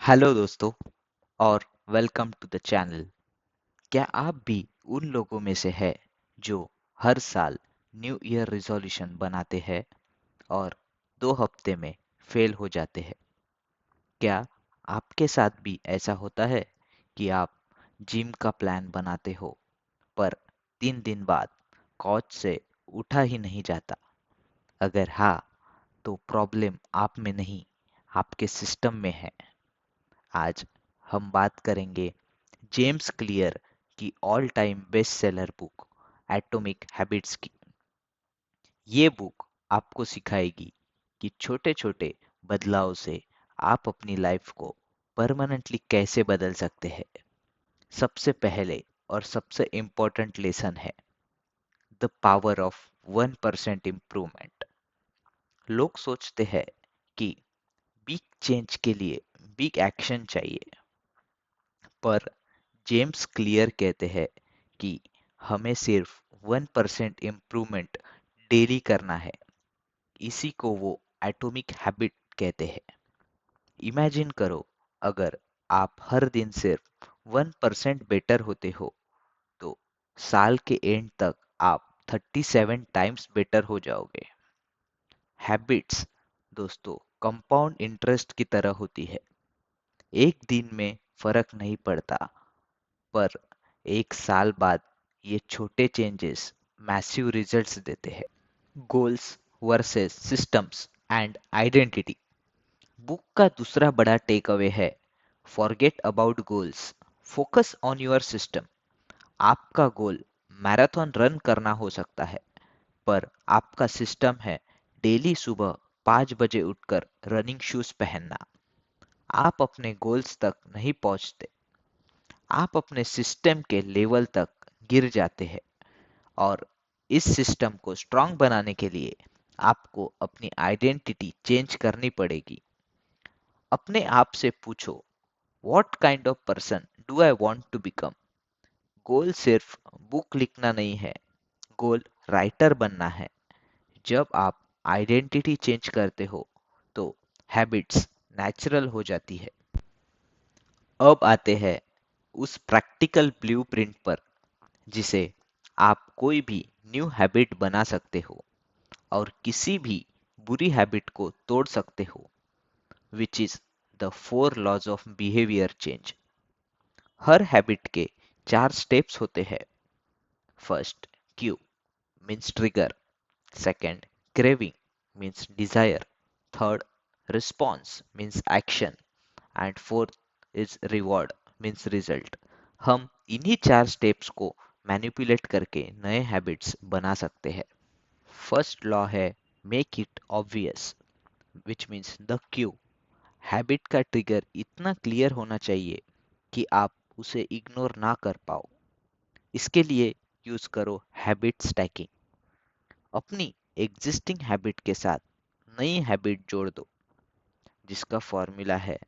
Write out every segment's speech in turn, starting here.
Hello दोस्तों और welcome to the channel. क्या आप भी उन लोगों में से है जो हर साल न्यू ईयर रिजोल्यूशन बनाते हैं और 2 हफ्ते में फेल हो जाते हैं? क्या आपके साथ भी ऐसा होता है कि आप जिम का प्लान बनाते हो पर 3 दिन बाद कोच से उठा ही नहीं जाता? अगर हाँ, तो प्रॉब्लम आप में नहीं, आपके सिस्टम में है। आज हम बात करेंगे जेम्स क्लियर की all time best seller book atomic habits की। ये बुक आपको सिखाएगी कि छोटे छोटे बदलाव से आप अपनी लाइफ को परमानेंटली कैसे बदल सकते हैं। सबसे पहले और सबसे इम्पोर्टेंट लेसन है द पावर ऑफ 1% इम्प्रूवमेंट। लोग सोचते हैं कि बिग चेंज के लिए बिग एक्शन चाहिए, पर जेम्स क्लियर कहते हैं कि हमें सिर्फ 1% इम्प्रूवमेंट डेली करना है। इसी को वो एटॉमिक हैबिट कहते हैं। इमेजिन करो, अगर आप हर दिन सिर्फ 1% बेटर होते हो तो साल के एंड तक आप 37 टाइम्स बेटर हो जाओगे। हैबिट्स दोस्तों कंपाउंड इंटरेस्ट की तरह होती है। एक दिन में फर्क नहीं पड़ता, पर एक साल बाद ये छोटे चेंजेस मैसिव रिजल्ट्स देते हैं। Goals versus systems and identity. Book का दूसरा बड़ा टेक अवे है forget about goals, focus on your system. आपका गोल मैराथन रन करना हो सकता है, पर आपका सिस्टम है डेली सुबह 5 बजे उठकर रनिंग शूज पहनना। आप अपने गोल्स तक नहीं पहुंचते, आप अपने सिस्टम के लेवल तक गिर जाते हैं। और इस सिस्टम को स्ट्रांग बनाने के लिए आपको अपनी आइडेंटिटी चेंज करनी पड़ेगी। अपने आप से पूछो, what kind of person do I want to become? Goal सिर्फ बुक लिखना नहीं है, गोल राइटर बनना है। जब आप आइडेंटिटी चेंज करते हो तो हैबिट्स नेचुरल हो जाती है। अब आते हैं उस प्रैक्टिकल ब्लूप्रिंट पर जिसे आप कोई भी न्यू हैबिट बना सकते हो और किसी भी बुरी हैबिट को तोड़ सकते हो, which is the 4 laws of behaviour change. हर हैबिट के 4 स्टेप्स होते हैं। First, cue means trigger. Second, craving means desire. Third, response means action. And fourth is reward means result. हम इन्हीं 4 स्टेप्स को मैनिपुलेट करके नए हैबिट्स बना सकते हैं। फर्स्ट लॉ है make it obvious, which means the Q. Habit का ट्रिगर इतना क्लियर होना चाहिए कि आप उसे इग्नोर ना कर पाओ। इसके लिए यूज करो हैबिट स्टैकिंग। अपनी एग्जिस्टिंग हैबिट के साथ नई हैबिट जोड़ दो, जिसका फॉर्मूला है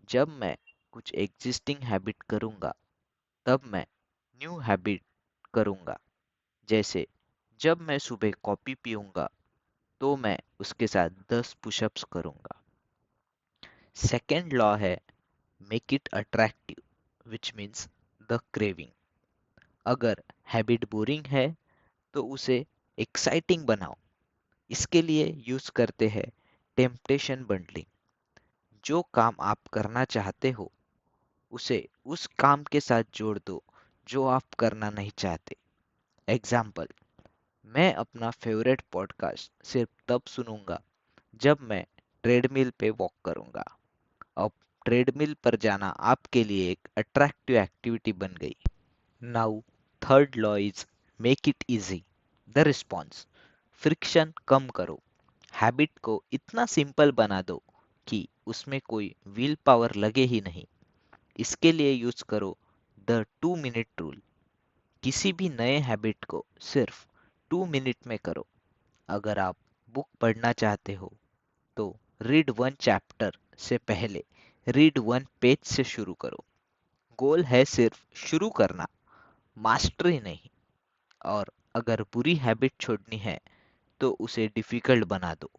जब मैं कुछ एग्जिस्टिंग हैबिट करूंगा तब मैं न्यू हैबिट करूंगा। जैसे जब मैं सुबह कॉफी पीऊंगा तो मैं उसके साथ 10 पुशअप्स करूंगा। सेकेंड लॉ है make it attractive, which means the craving. अगर हैबिट बोरिंग है तो उसे एक्साइटिंग बनाओ। इसके लिए यूज करते हैं टेम्पटेशन बंडलिंग। जो काम आप करना चाहते हो उसे उस काम के साथ जोड़ दो जो आप करना नहीं चाहते। एग्जाम्पल, मैं अपना फेवरेट पॉडकास्ट सिर्फ तब सुनूंगा जब मैं ट्रेडमिल पे वॉक करूंगा। अब ट्रेडमिल पर जाना आपके लिए एक अट्रैक्टिव एक्टिविटी बन गई। Now third law is make it easy, the response. Friction कम करो। हैबिट को इतना सिंपल बना दो कि उसमें कोई विल पावर लगे ही नहीं। इसके लिए यूज करो द 2 मिनट रूल। किसी भी नए हैबिट को सिर्फ 2 मिनट में करो। अगर आप बुक पढ़ना चाहते हो तो रीड 1 चैप्टर से पहले रीड 1 पेज से शुरू करो। गोल है सिर्फ शुरू करना, मास्टरी नहीं। और अगर बुरी हैबिट छोड़नी है तो उसे डिफिकल्ट बना दो।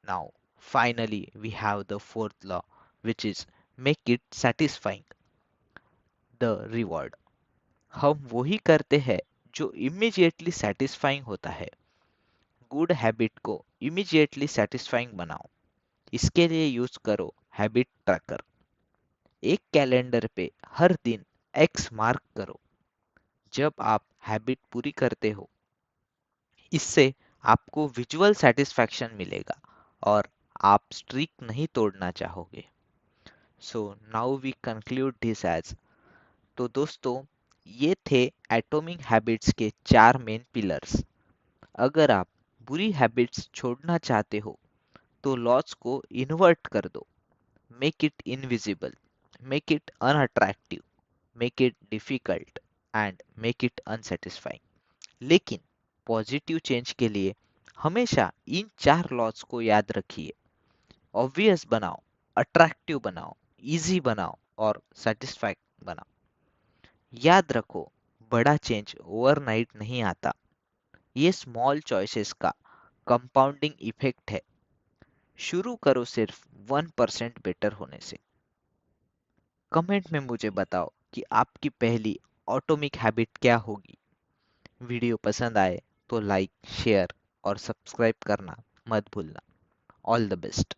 Now finally we have the fourth law, which is make it satisfying the reward. हम वही करते हैं जो इमीडिएटली सेटिस्फाइंग होता है। गुड हैबिट को इमीडिएटली सेटिस्फाइंग बनाओ। इसके लिए यूज करो हैबिट ट्रैकर। एक कैलेंडर पे हर दिन एक्स मार्क करो जब आप हैबिट पूरी करते हो। इससे आपको विजुअल सेटिस्फैक्शन मिलेगा और आप स्ट्रीक नहीं तोड़ना चाहोगे। So now we conclude this edge. तो दोस्तों, ये थे एटॉमिक हैबिट्स के 4 मेन पिलर्स। अगर आप बुरी हैबिट्स छोड़ना चाहते हो तो लॉस को इन्वर्ट कर दो। Make it invisible, make it unattractive, make it difficult and make it unsatisfying. लेकिन पॉजिटिव चेंज के लिए हमेशा इन 4 लॉज को याद रखिए। ऑब्वियस बनाओ, अट्रैक्टिव बनाओ, इजी बनाओ और सेटिस्फाइंग बनाओ। याद रखो, बड़ा चेंज ओवरनाइट नहीं आता। ये स्मॉल चॉइसेस का कंपाउंडिंग इफेक्ट है। शुरू करो सिर्फ 1% बेटर होने से। कमेंट में मुझे बताओ कि आपकी पहली ऑटोमिक हैबिट क्या होगी। वीडियो पसंद आए तो लाइक, शेयर और सब्सक्राइब करना मत भूलना। All the best.